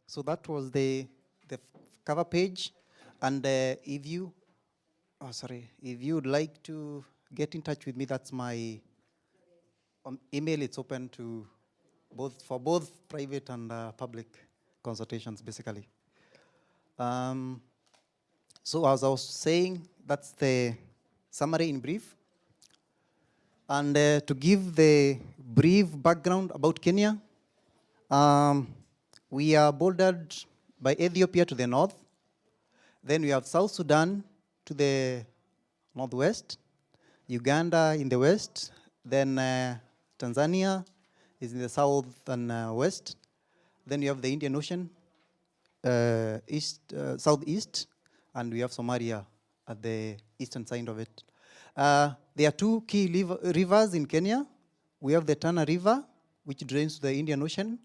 So that was the cover page, and if you would like to get in touch with me, that's my email. It's open to both private and public consultations, basically. So as I was saying, that's the summary in brief. And to give the brief background about Kenya, we are bordered by Ethiopia to the north. Then we have South Sudan to the northwest, Uganda in the west, then Tanzania is in the south and west. Then we have the Indian Ocean, southeast, and we have Somalia at the eastern side of it. There are two key rivers in Kenya. We have the Tana River, which drains to the Indian Ocean,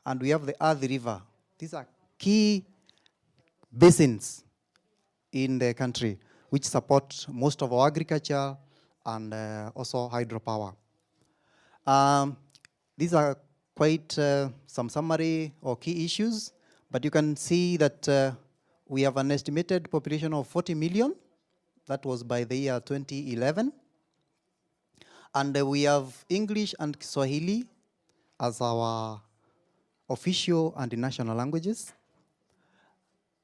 and we have the Athi River. These are key basins in the country, which support most of our agriculture and also hydropower. These are quite some summary or key issues, but you can see that we have an estimated population of 40 million. That was by the year 2011. And we have English and Swahili as our official and national languages.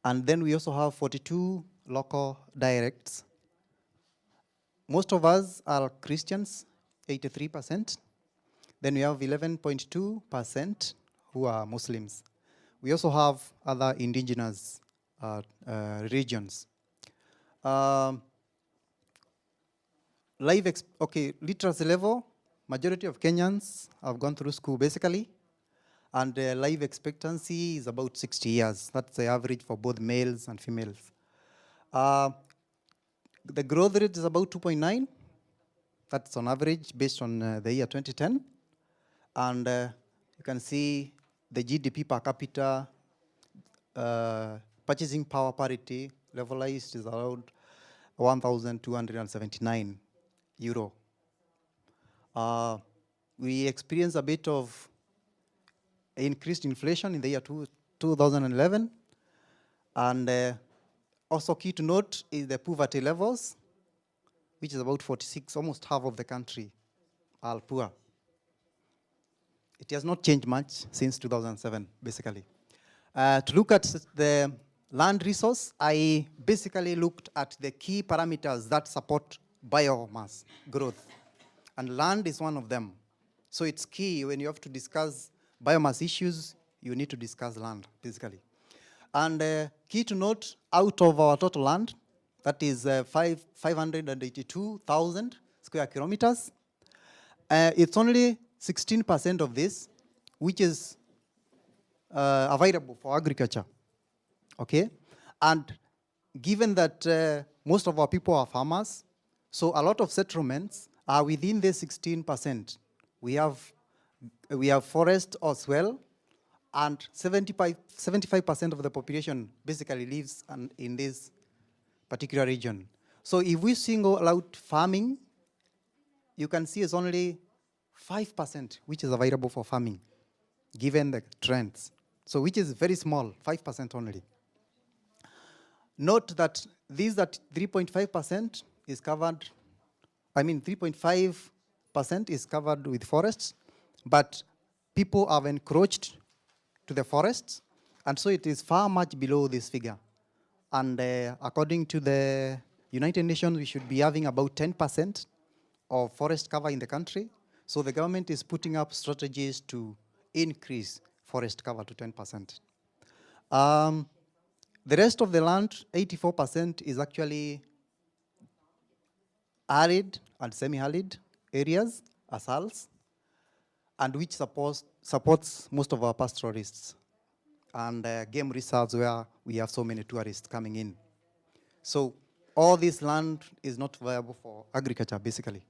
And then we also have 42 local dialects. Most of us are Christians, 83%. Then we have 11.2% who are Muslims. We also have other indigenous regions. Literacy level, majority of Kenyans have gone through school basically, and life expectancy is about 60 years. That's the average for both males and females. The growth rate is about 2.9. That's on average based on the year 2010. And you can see the GDP per capita, purchasing power parity levelized is around 1,279 euro. We experienced a bit of increased inflation in the year 2011. And also key to note is the poverty levels, which is about 46, almost half of the country are poor. It has not changed much since 2007, basically. To look at the land resource, I basically looked at the key parameters that support biomass growth. And land is one of them. So it's key when you have to discuss biomass issues, you need to discuss land, basically. And key to note, out of our total land, that is 582,000 square kilometers, it's only 16% of this, which is available for agriculture, okay? And given that most of our people are farmers, so a lot of settlements are within the 16%. We have forest as well, and 75% of the population basically lives in this particular region. So if we single out farming, you can see it's only 5% which is available for farming, given the trends. So which is very small, 5% only. Note that these that 3.5% is covered, 3.5% is covered with forests, but people have encroached to the forests, and so it is far much below this figure. And according to the United Nations, we should be having about 10% of forest cover in the country. So the government is putting up strategies to increase forest cover to 10%. The rest of the land, 84%, is actually arid and semi-arid areas, asals, and which supports most of our pastoralists and game reserves where we have so many tourists coming in. So all this land is not viable for agriculture, basically.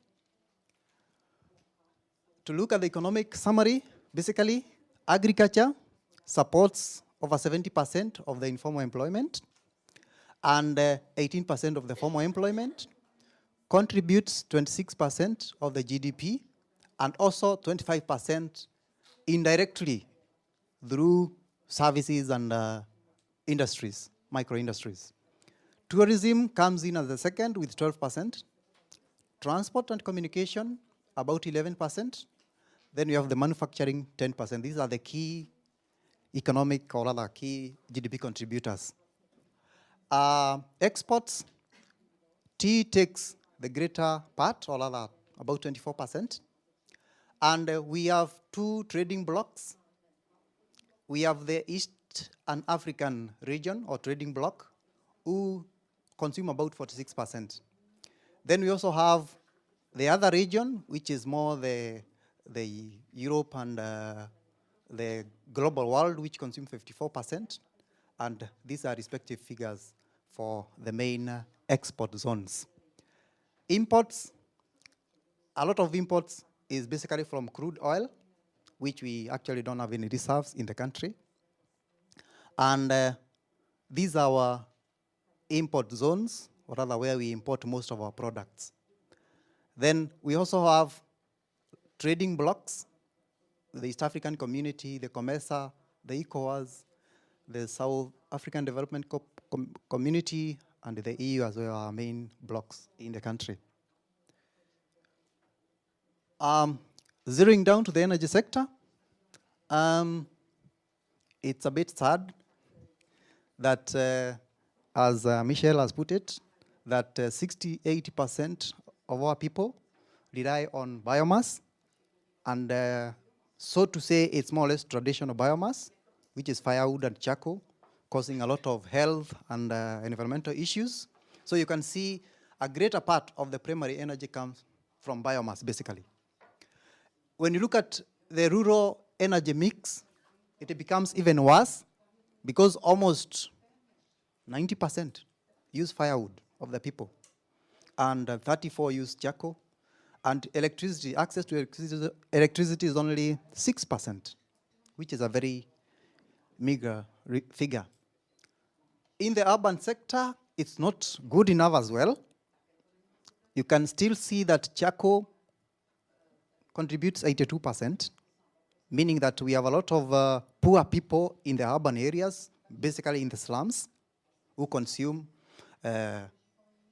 To look at the economic summary, basically, agriculture supports over 70% of the informal employment, and 18% of the formal employment, contributes 26% of the GDP, and also 25% indirectly through services and industries, micro-industries. Tourism comes in as the second with 12%. Transport and communication, about 11%. Then we have the manufacturing, 10%. These are the key economic or other key GDP contributors. Exports, tea takes the greater part, or rather about 24%. And we have two trading blocks. We have the East and African region or trading bloc who consume about 46%. Then we also have the other region, which is more the Europe and the global world, which consume 54%. And these are respective figures for the main export zones. Imports, a lot of imports is basically from crude oil, which we actually don't have any reserves in the country. And these are our import zones, or rather where we import most of our products. Then we also have trading blocks, the East African Community, the COMESA, the ECOWAS, the South African Development Community, and the EU as well, our main blocks in the country. Zeroing down to the energy sector, it's a bit sad that, as Michel has put it, that 80% of our people rely on biomass, and so to say, it's more or less traditional biomass, which is firewood and charcoal, causing a lot of health and environmental issues. So you can see a greater part of the primary energy comes from biomass, basically. When you look at the rural energy mix, it becomes even worse because almost 90% use firewood of the people, and 34 use charcoal, and electricity, access to electricity is only 6%, which is a very meager figure. In the urban sector, it's not good enough as well. You can still see that charcoal contributes 82%, meaning that we have a lot of poor people in the urban areas, basically in the slums, who consume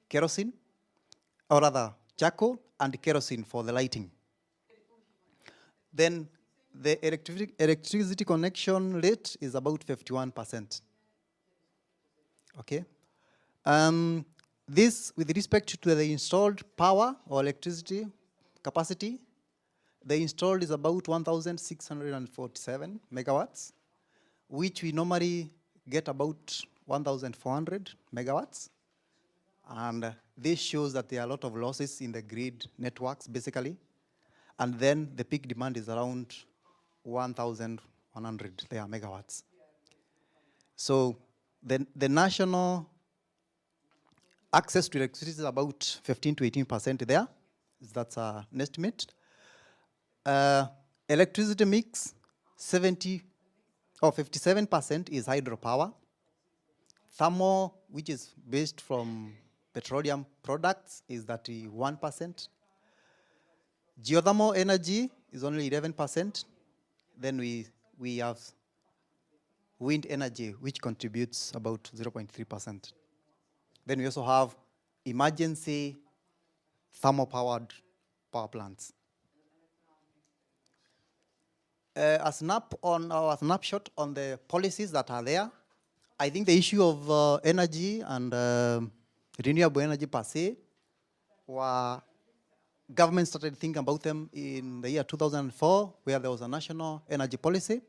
kerosene, or rather charcoal and kerosene for the lighting. Then the electricity connection rate is about 51%. Okay. This, with respect to the installed power or electricity capacity, the installed is about 1,647 megawatts, which we normally get about 1,400 megawatts. And this shows that there are a lot of losses in the grid networks, basically. And then the peak demand is around 1,100 megawatts. So the national access to electricity is about 15 to 18% there. That's an estimate. Electricity mix, 57% is hydropower. Thermal, which is based from petroleum products, is 31%. Geothermal energy is only 11%. Then we have wind energy, which contributes about 0.3%. Then we also have emergency thermal-powered power plants. A snapshot on the policies that are there. I think the issue of energy and renewable energy per se, government started thinking about them in the year 2004, where there was a national energy policy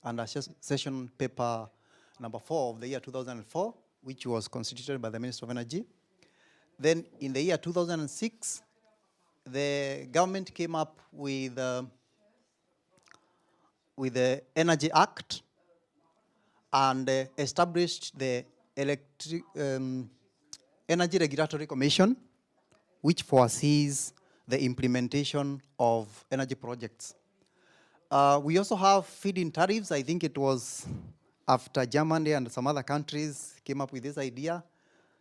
and a session paper number 4 of the year 2004, which was constituted by the Minister of Energy. Then in the year 2006, the government came up with the Energy Act and established the Energy Regulatory Commission, which foresees the implementation of energy projects. We also have feed-in tariffs. I think it was after Germany and some other countries came up with this idea.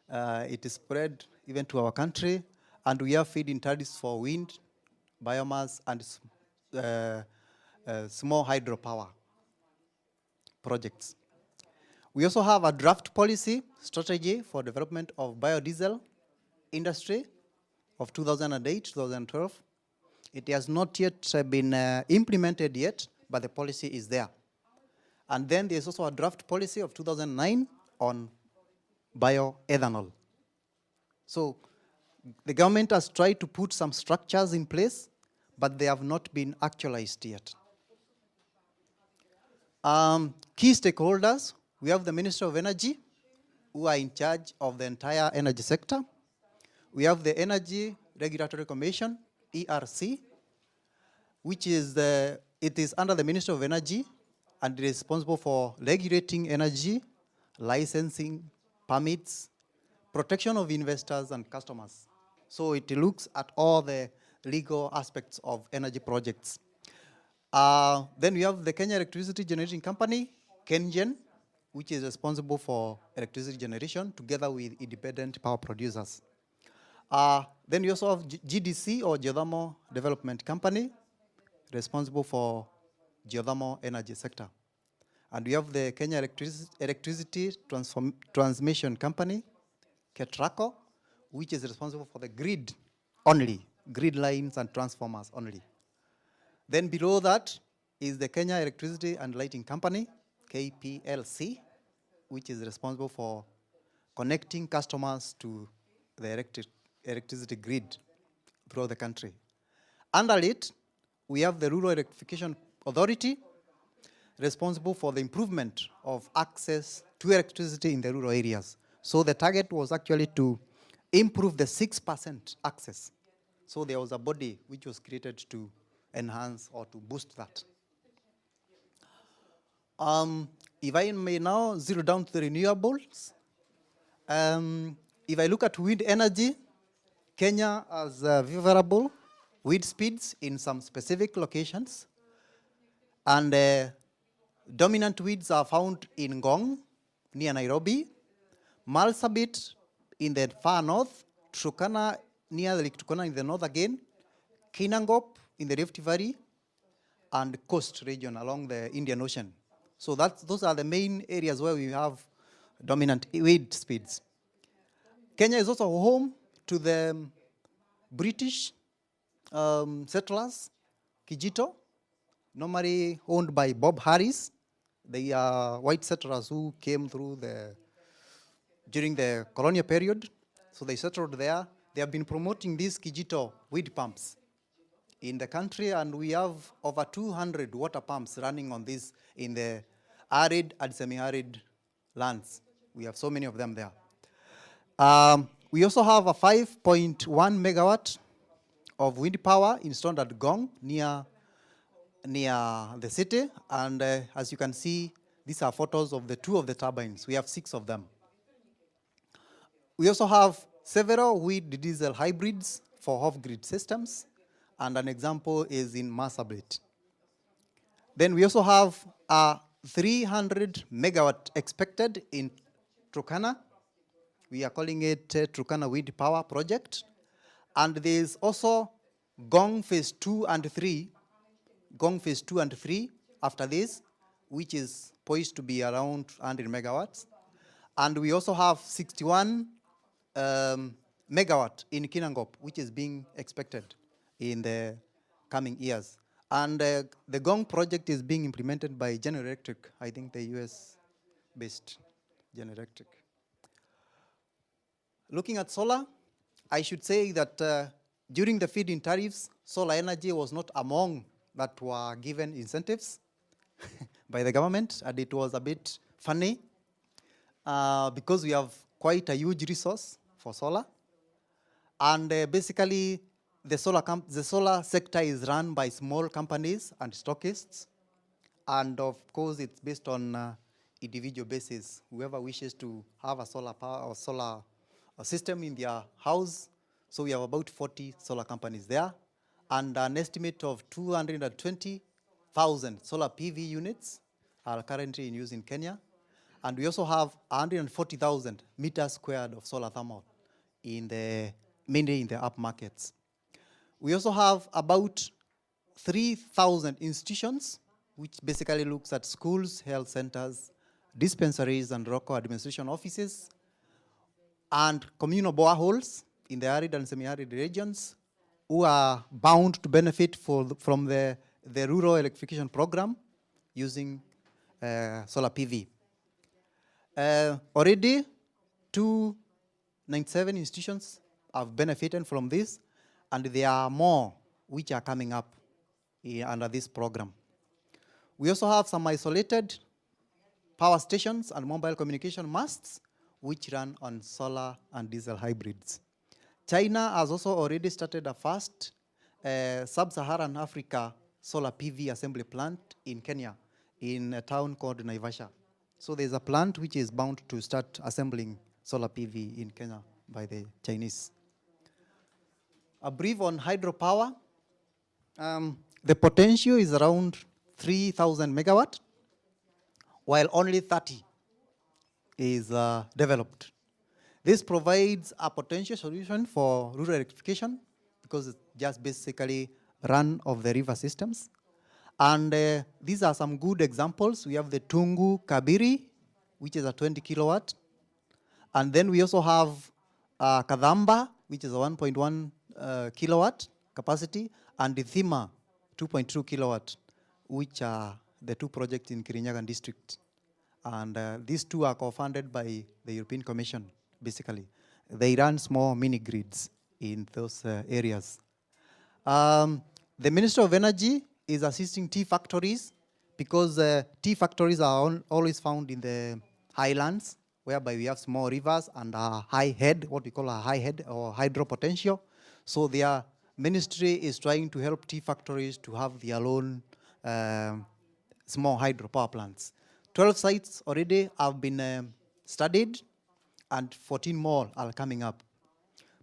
It is spread even to our country, and we have feed-in tariffs for wind, biomass, and small hydropower projects. We also have a draft policy strategy for development of biodiesel industry of 2008-2012. It has not yet been implemented yet, but the policy is there. And then there's also a draft policy of 2009 on bioethanol. So the government has tried to put some structures in place, but they have not been actualized yet. Key stakeholders, we have the Minister of Energy, who are in charge of the entire energy sector. We have the Energy Regulatory Commission, ERC, which is it is under the Minister of Energy and is responsible for regulating energy, licensing, permits, protection of investors and customers. So it looks at all the legal aspects of energy projects. Then we have the Kenya Electricity Generating Company, KenGen, which is responsible for electricity generation together with independent power producers. Then we also have GDC, or Geothermal Development Company, responsible for geothermal energy sector. And we have the Kenya Electricity Transmission Company, KETRACO, which is responsible for the grid only, grid lines and transformers only. Then below that is the Kenya Electricity and Lighting Company, KPLC, which is responsible for connecting customers to the electricity grid throughout the country. Under it, we have the Rural Electrification Authority, responsible for the improvement of access to electricity in the rural areas. So the target was actually to improve the 6% access. So there was a body which was created to enhance or to boost that. If I may now zero down to the renewables, if I look at wind energy, Kenya has favorable wind speeds in some specific locations, and dominant winds are found in Ngong, near Nairobi, Marsabit in the far north, Turkana, near Lake Turkana in the north again, Kinangop in the Rift Valley, and coast region along the Indian Ocean. So those are the main areas where we have dominant wind speeds. Kenya is also home to the British settlers, Kijito, normally owned by Bob Harris. They are white settlers who came through during the colonial period. So they settled there. They have been promoting these Kijito wind pumps in the country, and we have over 200 water pumps running on this in the arid and semi-arid lands. We have so many of them there. We also have a 5.1 megawatt of wind power installed at Gong near the city, and as you can see, these are photos of the two of the turbines. We have 6 of them. We also have several wind diesel hybrids for off-grid systems, and an example is in Marsabit. Then we also have a 300 megawatt expected in Turkana. We are calling it Turkana Wind Power Project. And there's also Gong Phase 2 and 3, Gong Phase 2 and 3 after this, which is poised to be around 100 megawatts. And we also have 61 megawatt in Kinangop, which is being expected in the coming years. And the Gong project is being implemented by General Electric, I think the US-based General Electric. Looking at solar, I should say that during the feed-in tariffs, solar energy was not among that were given incentives by the government, and it was a bit funny because we have quite a huge resource for solar. And basically, the solar sector is run by small companies and stockists. And of course, it's based on individual basis. Whoever wishes to have a solar power or solar system in their house. So we have about 40 solar companies there, and an estimate of 220,000 solar PV units are currently in use in Kenya. And we also have 140,000 meters squared of solar thermal mainly in the up markets. We also have about 3,000 institutions which basically looks at schools, health centers, dispensaries, and local administration offices, and communal boreholes in the arid and semi-arid regions who are bound to benefit from the rural electrification program using solar PV. Already, 297 institutions have benefited from this, and there are more which are coming up under this program. We also have some isolated power stations and mobile communication masts which run on solar and diesel hybrids. China has also already started a first sub-Saharan Africa solar PV assembly plant in Kenya, in a town called Naivasha. So there's a plant which is bound to start assembling solar PV in Kenya by the Chinese. A brief on hydropower. The potential is around 3,000 megawatt, while only 30 is developed. This provides a potential solution for rural electrification because it's just basically run of the river systems. And these are some good examples. We have the Tungu Kabiri, which is a 20 kilowatt. And then we also have Kadamba, which is a 1.1 kilowatt capacity, and the Thima, 2.2 kilowatt, which are the two projects in Kirinyaga district. And these two are co-funded by the European Commission, basically. They run small mini grids in those areas. The Ministry of Energy is assisting tea factories because tea factories are always found in the highlands, whereby we have small rivers and a high head, what we call a high head or hydro potential. So their ministry is trying to help tea factories to have their own small hydropower plants. 12 sites already have been studied, and 14 more are coming up.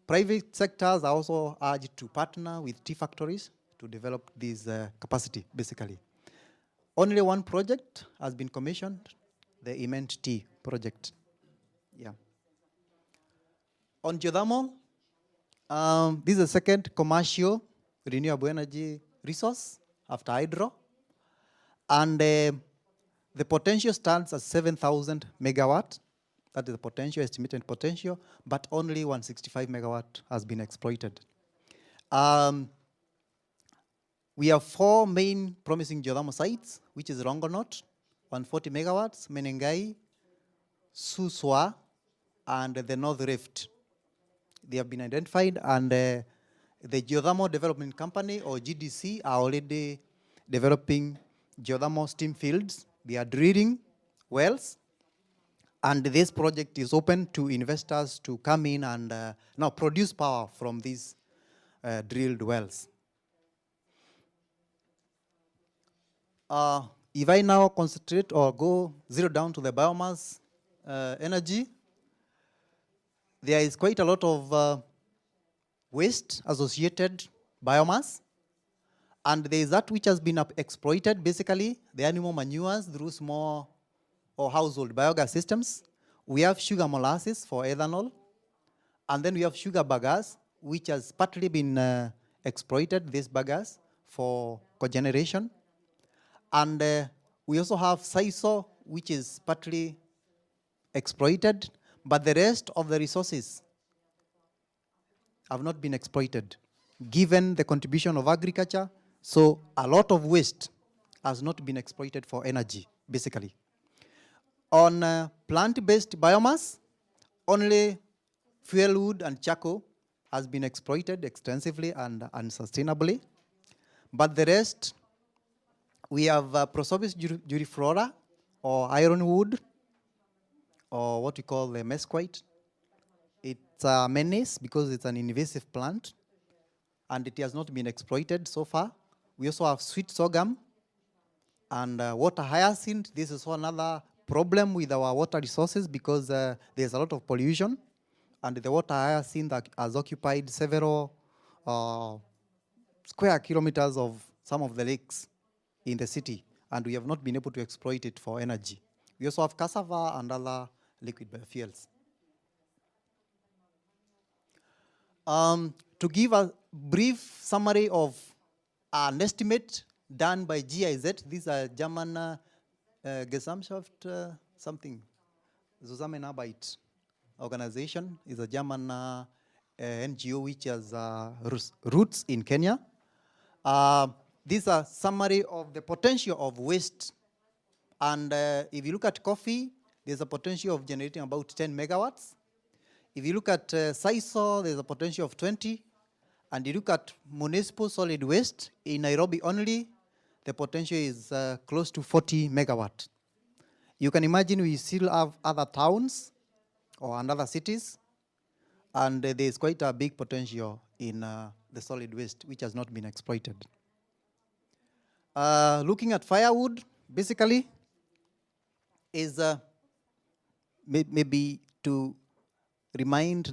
Private sectors are also urged to partner with tea factories to develop this capacity, basically. Only one project has been commissioned, the Immense Tea project. Yeah. On geothermal, this is the second commercial renewable energy resource after hydro. And the potential stands at 7,000 megawatt. That is the potential, estimated potential, but only 165 megawatt has been exploited. We have 4 main promising geothermal sites, which is Rongonot, 140 megawatts, Menengai, Suswa, and the North Rift. They have been identified, and the Geothermal Development Company, or GDC, are already developing geothermal steam fields. They are drilling wells, and this project is open to investors to come in and now produce power from these drilled wells. If I now concentrate or go zero down to the biomass energy, there is quite a lot of waste associated biomass, and there is that which has been exploited, basically the animal manures through small or household biogas systems. We have sugar molasses for ethanol, and then we have sugar bagasse, which has partly been exploited, this bagasse, for cogeneration. And we also have sisal, which is partly exploited, but the rest of the resources have not been exploited, given the contribution of agriculture. So a lot of waste has not been exploited for energy, basically. On plant-based biomass, only fuel wood and charcoal has been exploited extensively and unsustainably. But the rest, we have Prosopis gyriflora, or ironwood, or what we call the mesquite. It's a menace because it's an invasive plant, and it has not been exploited so far. We also have sweet sorghum and water hyacinth. This is another problem with our water resources because there's a lot of pollution, and the water hyacinth has occupied several square kilometers of some of the lakes in the city, and we have not been able to exploit it for energy. We also have cassava and other liquid biofuels. To give a brief summary of an estimate done by GIZ. This is a German Gesellschaft something. Zusammenarbeit organization is a German NGO which has roots in Kenya. These are summary of the potential of waste. And if you look at coffee, there's a potential of generating about 10 megawatts. If you look at sisal, there's a potential of 20. And you look at municipal solid waste, in Nairobi only, the potential is close to 40 megawatt. You can imagine we still have other towns or other cities, and there's quite a big potential in the solid waste, which has not been exploited. Looking at firewood, basically, is maybe to remind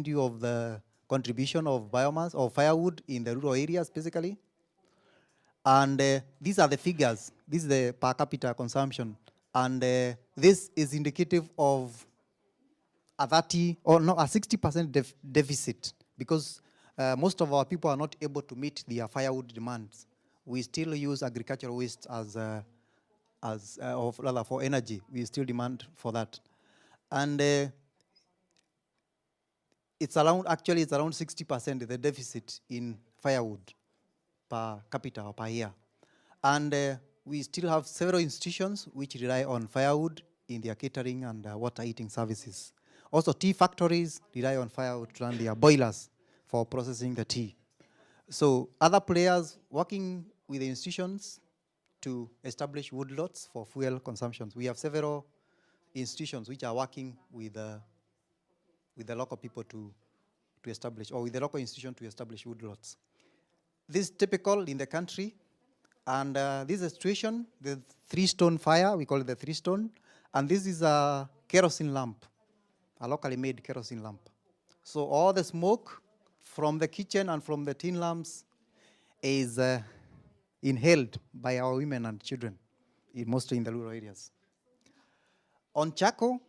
you of the contribution of biomass or firewood in the rural areas, basically. And these are the figures. This is the per capita consumption. And this is indicative of a 60% deficit, because most of our people are not able to meet their firewood demands. We still use agricultural waste or rather for energy. We still demand for that. And it's around 60% the deficit in firewood per capita or per year. And we still have several institutions which rely on firewood in their catering and water heating services. Also, tea factories rely on firewood to run their boilers for processing the tea. So other players working with the institutions to establish woodlots for fuel consumptions. We have several institutions which are working with the local people to establish, or with the local institution to establish woodlots. This is typical in the country. And this is a situation, the 3-stone fire, we call it the 3-stone. And this is a kerosene lamp, a locally made kerosene lamp. So all the smoke from the kitchen and from the tin lamps is inhaled by our women and children, mostly in the rural areas. On charcoal,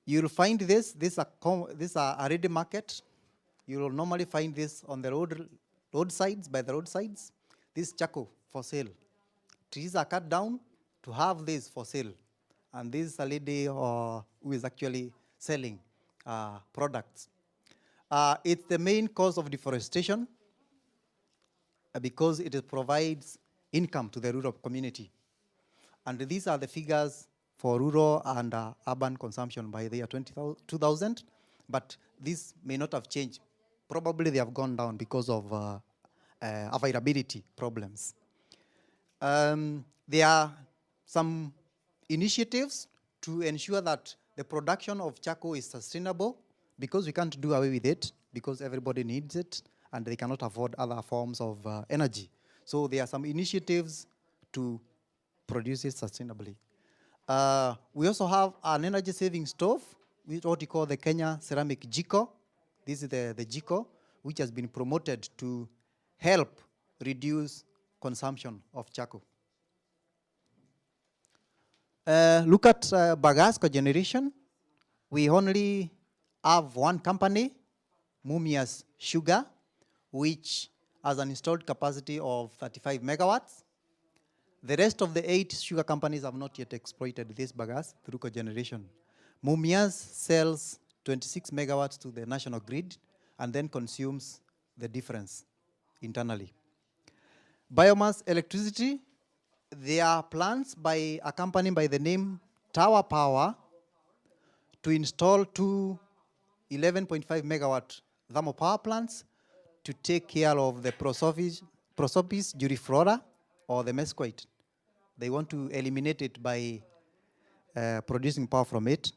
you'll find this is a ready market. You will normally find this on the roadsides, by the roadsides. This charcoal for sale. Trees are cut down to have this for sale. And this is a lady who is actually selling products. It's the main cause of deforestation because it provides income to the rural community. And these are the figures for rural and urban consumption by the year 2000. But this may not have changed. Probably they have gone down because of availability problems. There are some initiatives to ensure that the production of charcoal is sustainable, because we can't do away with it, because everybody needs it and they cannot afford other forms of energy. So there are some initiatives to produce it sustainably. We also have an energy saving stove, which is what we call the Kenya Ceramic Jiko. This is the Jiko, which has been promoted to help reduce consumption of charcoal. Look at biogas cogeneration. We only have one company, Mumias Sugar, which has an installed capacity of 35 megawatts. The rest of the 8 sugar companies have not yet exploited this biogas through cogeneration. Mumias sells 26 megawatts to the national grid and then consumes the difference internally. Biomass electricity, there are plans by a company by the name Tower Power to install 2 11.5 megawatt thermal power plants to take care of the Prosopis duriflora, or the mesquite. They want to eliminate it by producing power from it.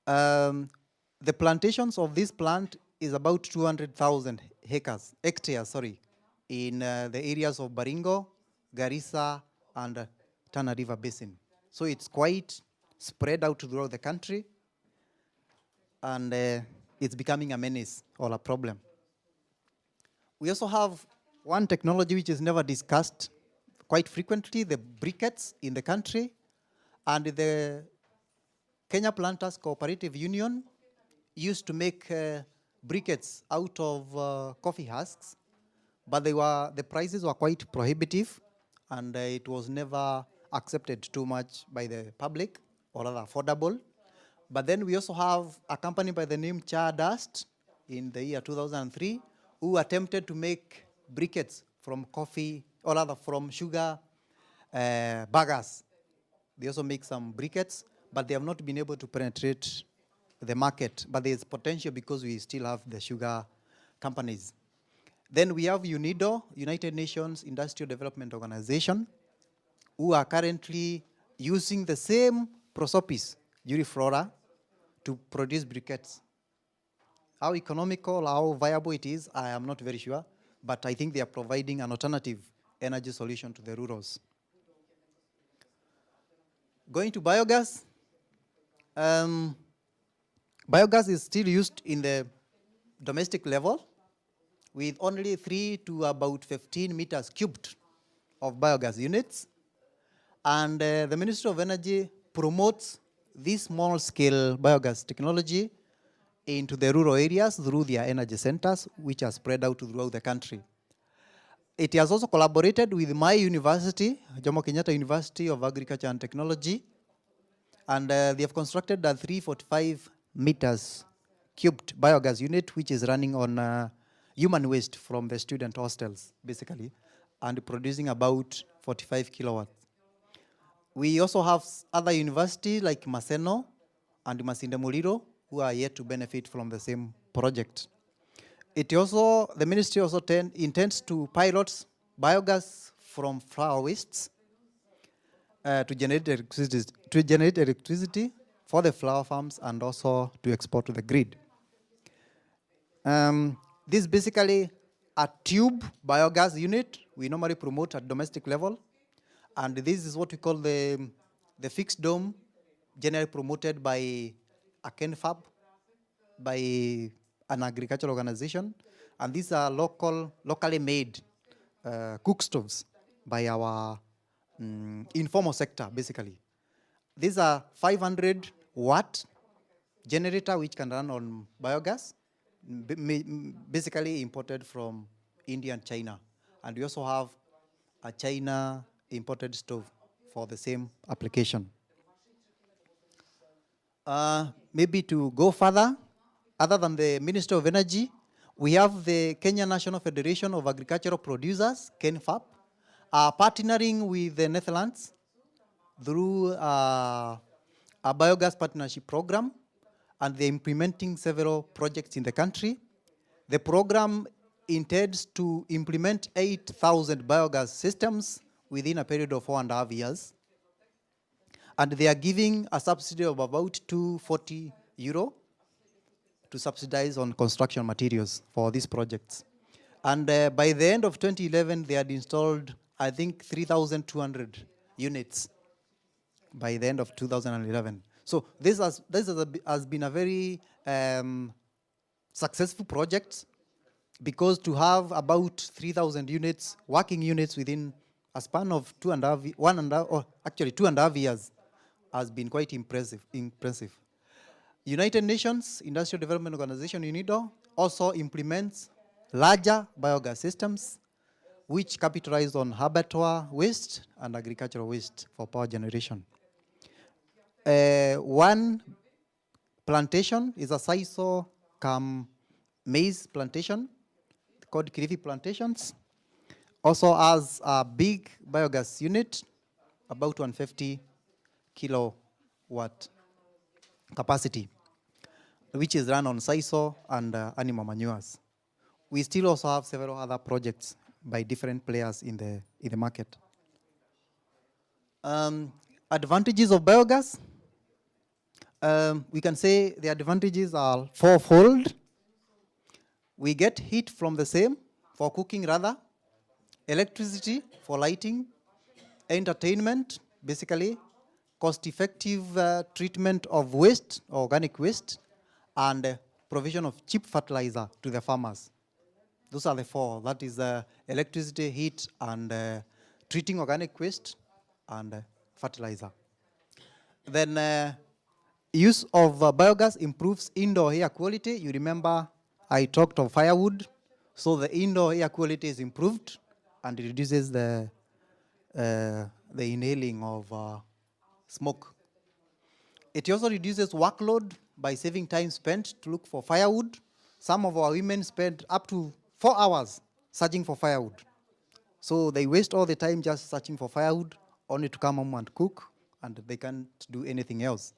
The plantations of this plant is about 200,000 hectares, in the areas of Baringo, Garissa, and Tana River Basin. So it's quite spread out throughout the country, and it's becoming a menace or a problem. We also have one technology which is never discussed quite frequently, the briquettes in the country, and the Kenya Planters Cooperative Union used to make briquettes out of coffee husks, but the prices were quite prohibitive, and it was never accepted too much by the public, or rather affordable. But then we also have a company by the name Char Dust in the year 2003, who attempted to make briquettes from coffee, or rather from sugar bagasse. They also make some briquettes, but they have not been able to penetrate the market. But there's potential because we still have the sugar companies. Then we have UNIDO, United Nations Industrial Development Organization, who are currently using the same prosopis, Uriflora, to produce briquettes. How economical, how viable it is, I am not very sure, but I think they are providing an alternative energy solution to the rurals. Going to biogas, biogas is still used in the domestic level with only 3 to about 15 meters cubed of biogas units. And the Ministry of Energy promotes this small-scale biogas technology into the rural areas through their energy centers, which are spread out throughout the country. It has also collaborated with my university, Jomo Kenyatta University of Agriculture and Technology, and they have constructed a 345 meters cubed biogas unit, which is running on human waste from the student hostels, basically, and producing about 45 kilowatts. We also have other universities like Maseno and Masinde Muliro who are yet to benefit from the same project. The ministry also intends to pilot biogas from flower wastes to generate electricity for the flower farms and also to export to the grid. This is basically a tube biogas unit we normally promote at domestic level. And this is what we call the fixed dome, generally promoted by a KENFAB, by an agricultural organization. And these are locally made cook stoves by our informal sector, basically. These are 500-watt generator which can run on biogas, basically imported from India and China. And we also have a China imported stove for the same application. Maybe to go further, other than the Ministry of Energy, we have the Kenya National Federation of Agricultural Producers, KENFAP, partnering with the Netherlands through a biogas partnership program, and they're implementing several projects in the country. The program intends to implement 8,000 biogas systems within a period of 4.5 years. And they are giving a subsidy of about €240 to subsidize on construction materials for these projects. And by the end of 2011, they had installed, I think, 3,200 units by the end of 2011. So this has been a very successful project, because to have about 3,000 units, working units within a span of 2.5 years has been quite impressive. United Nations Industrial Development Organization, UNIDO, also implements larger biogas systems which capitalize on abattoir waste and agricultural waste for power generation. One plantation is a sisal maize plantation called Kilifi Plantations. Also has a big biogas unit, about 150 kilowatt capacity, which is run on sisal and animal manures. We still also have several other projects by different players in the market. Advantages of biogas. We can say the advantages are fourfold. We get heat from the same, for cooking rather, electricity for lighting, entertainment, basically, cost-effective treatment of waste, organic waste, and provision of cheap fertilizer to the farmers. Those are the four. That is electricity, heat, and treating organic waste, and fertilizer. Then use of biogas improves indoor air quality. You remember I talked of firewood. So the indoor air quality is improved and it reduces the inhaling of smoke. It also reduces workload by saving time spent to look for firewood. Some of our women spend up to 4 hours searching for firewood. So they waste all the time just searching for firewood, only to come home and cook, and they can't do anything else.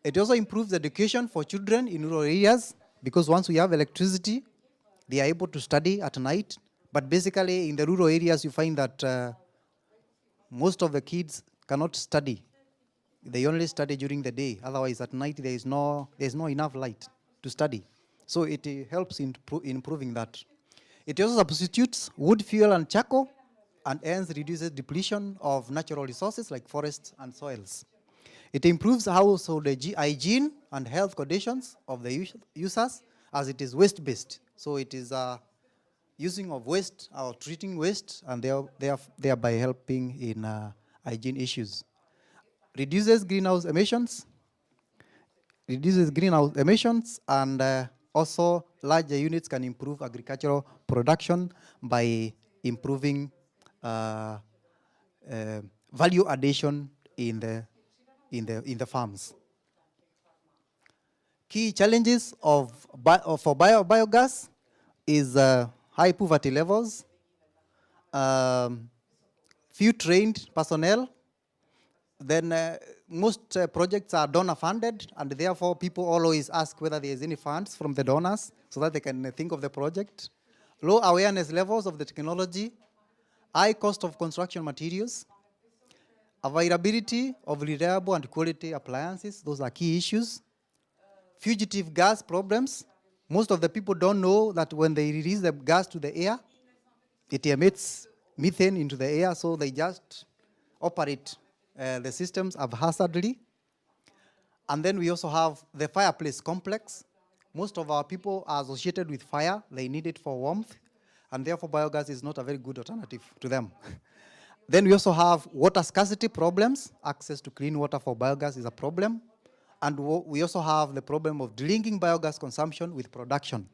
It also improves education for children in rural areas, because once we have electricity, they are able to study at night. But basically, in the rural areas, you find that most of the kids cannot study. They only study during the day. Otherwise, at night, there's no enough light to study. So it helps in improving that. It also substitutes wood, fuel, and charcoal, and hence reduces depletion of natural resources like forests and soils. It improves household hygiene and health conditions of the users, as it is waste-based. So it is using of waste or treating waste, and thereby helping in hygiene issues. Reduces greenhouse emissions, and also larger units can improve agricultural production by improving value addition in the farms. Key challenges for biogas is high poverty levels, few trained personnel. Then most projects are donor funded, and therefore people always ask whether there is any funds from the donors so that they can think of the project. Low awareness levels of the technology, high cost of construction materials, availability of reliable and quality appliances, those are key issues. Fugitive gas problems. Most of the people don't know that when they release the gas to the air, it emits methane into the air, so they just operate the systems haphazardly. And then we also have the fireplace complex. Most of our people are associated with fire. They need it for warmth, and therefore biogas is not a very good alternative to them. Then we also have water scarcity problems. Access to clean water for biogas is a problem. And we also have the problem of linking biogas consumption with production.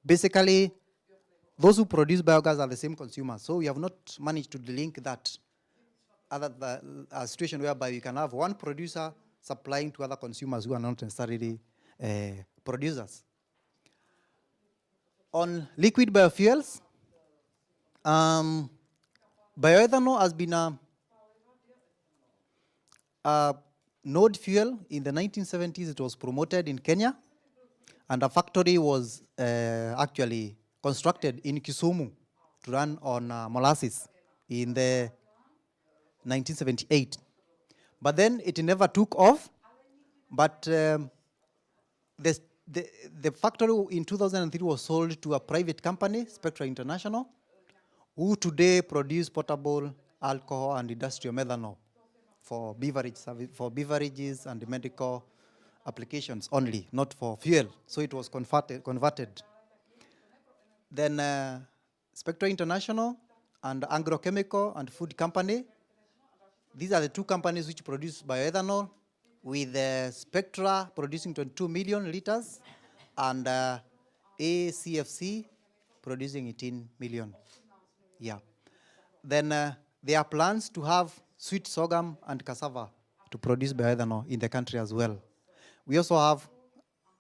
Basically, those who produce biogas are the same consumers, so we have not managed to link that. A situation whereby you can have one producer supplying to other consumers who are not necessarily producers. On liquid biofuels, bioethanol has been a node fuel. In the 1970s, it was promoted in Kenya, and a factory was actually constructed in Kisumu to run on molasses in the 1978. But then it never took off. But the factory in 2003 was sold to a private company, Spectra International, who today produce potable alcohol and industrial methanol for beverages and medical applications only, not for fuel. So it was converted. Then Spectra International and Agrochemical and Food Company, these are the two companies which produce bioethanol, with Spectra producing 22 million liters and ACFC producing 18 million. Yeah. Then there are plans to have sweet sorghum and cassava to produce bioethanol in the country as well. We also have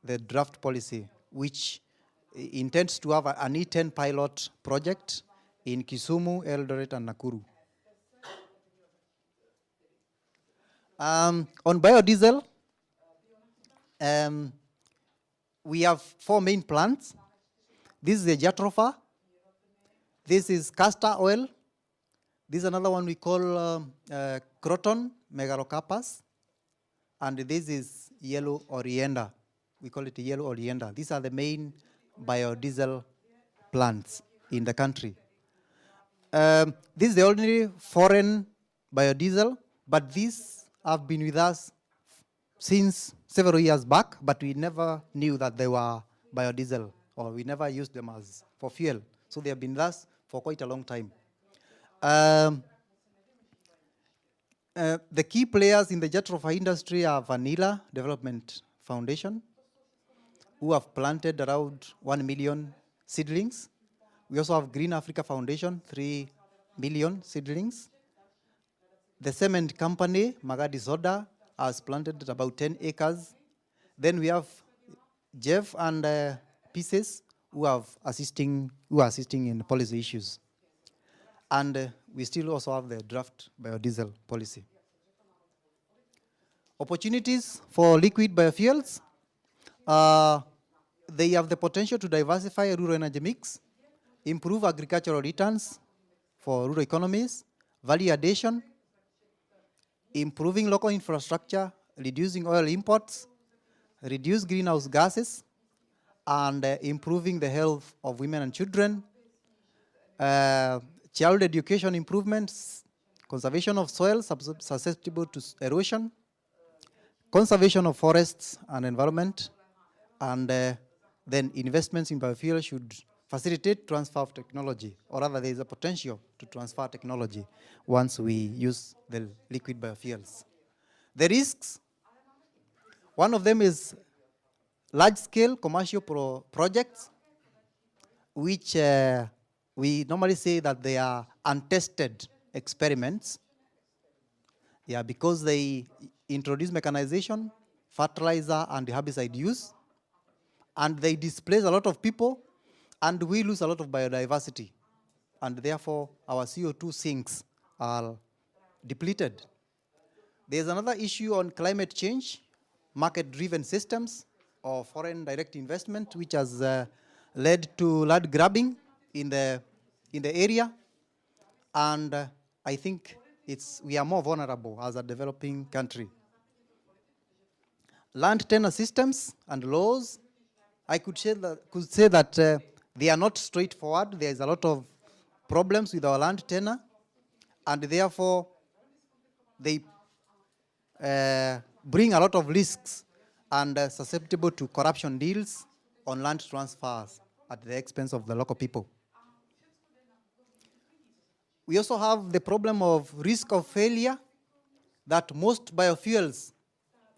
the draft policy, which intends to have an E10 pilot project in Kisumu, Eldoret, and Nakuru. On biodiesel, we have 4 main plants. This is the jatropha. This is castor oil. This is another one we call croton megalocarpus. And this is yellow oriander. We call it yellow oriander. These are the main biodiesel plants in the country. This is the only foreign biodiesel, but these have been with us since several years back, but we never knew that they were biodiesel, or we never used them as for fuel. So they have been with us for quite a long time. The key players in the jatropha industry are Vanilla Development Foundation, who have planted around 1 million seedlings We also have Green Africa Foundation, 3 million seedlings. The cement company, Magadi Soda, has planted about 10 acres. Then we have Jeff and Pieces who are assisting in policy issues. And we still also have the draft biodiesel policy. Opportunities for liquid biofuels. They have the potential to diversify rural energy mix, improve agricultural returns for rural economies, value addition, improving local infrastructure, reducing oil imports, reduce greenhouse gases, and improving the health of women and children, child education improvements, conservation of soil susceptible to erosion, conservation of forests and environment, and then investments in biofuel should facilitate transfer of technology, or rather there is a potential to transfer technology once we use the liquid biofuels. The risks, one of them is large-scale commercial projects, which we normally say that they are untested experiments. Yeah, because they introduce mechanization, fertilizer, and herbicide use, and they displace a lot of people, and we lose a lot of biodiversity, and therefore our CO2 sinks are depleted. There's another issue on climate change, market-driven systems or foreign direct investment, which has led to land grabbing in the area, and I think we are more vulnerable as a developing country. Land tenure systems and laws, I could say that they are not straightforward. There is a lot of problems with our land tenure, and therefore they bring a lot of risks and susceptible to corruption deals on land transfers at the expense of the local people. We also have the problem of risk of failure, that most biofuels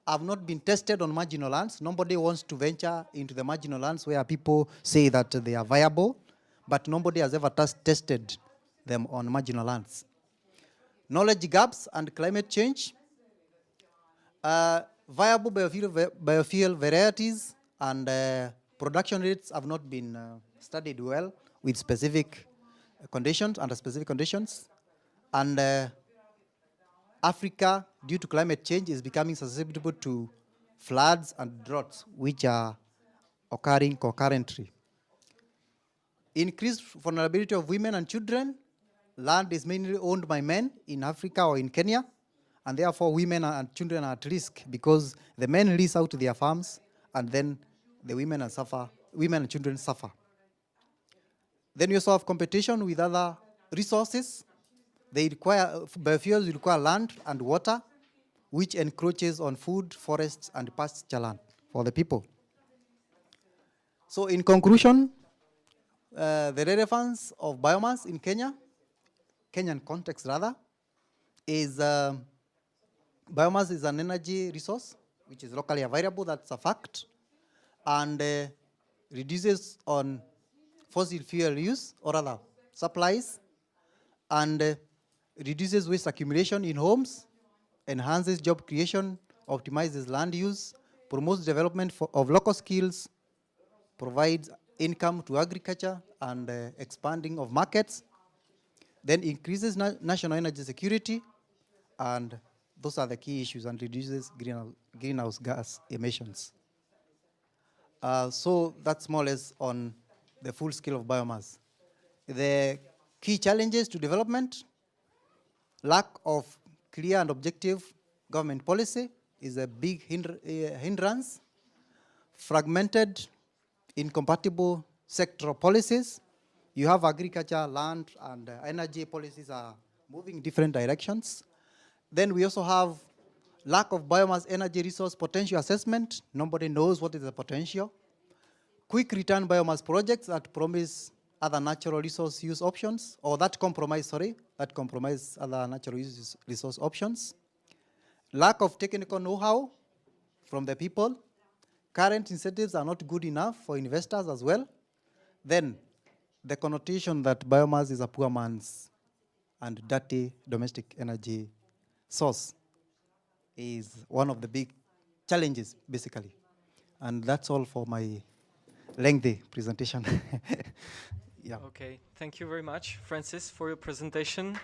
have not been tested on marginal lands. Nobody wants to venture into the marginal lands where people say that they are viable, but nobody has ever tested them on marginal lands. Knowledge gaps and climate change. Viable biofuel varieties and production rates have not been studied well with specific conditions, under specific conditions. And Africa, due to climate change, is becoming susceptible to floods and droughts, which are occurring concurrently. Increased vulnerability of women and children. Land is mainly owned by men in Africa or in Kenya, and therefore women and children are at risk because the men lease out their farms, and then the women and children suffer. Then you also have competition with other resources. Biofuels require land and water, which encroaches on food, forests, and pasture land for the people. So in conclusion, the relevance of biomass in Kenyan context rather, is biomass is an energy resource which is locally available, that's a fact, and reduces on fossil fuel use, or rather supplies, and reduces waste accumulation in homes, enhances job creation, optimizes land use, promotes development of local skills, provides income to agriculture and expanding of markets, then increases national energy security, and those are the key issues, and reduces greenhouse gas emissions. So that's more or less on the full scale of biomass. The key challenges to development: lack of clear and objective government policy is a big hindrance. Fragmented, incompatible sectoral policies. You have agriculture, land, and energy policies are moving in different directions. Then we also have lack of biomass energy resource potential assessment. Nobody knows what is the potential. Quick return biomass projects that promise other natural resource use options, or that compromise other natural resource options. Lack of technical know-how from the people. Current incentives are not good enough for investors as well. Then the connotation that biomass is a poor man's and dirty domestic energy source is one of the big challenges, basically. And that's all for my lengthy presentation. Yeah. Okay, thank you very much, Francis, for your presentation.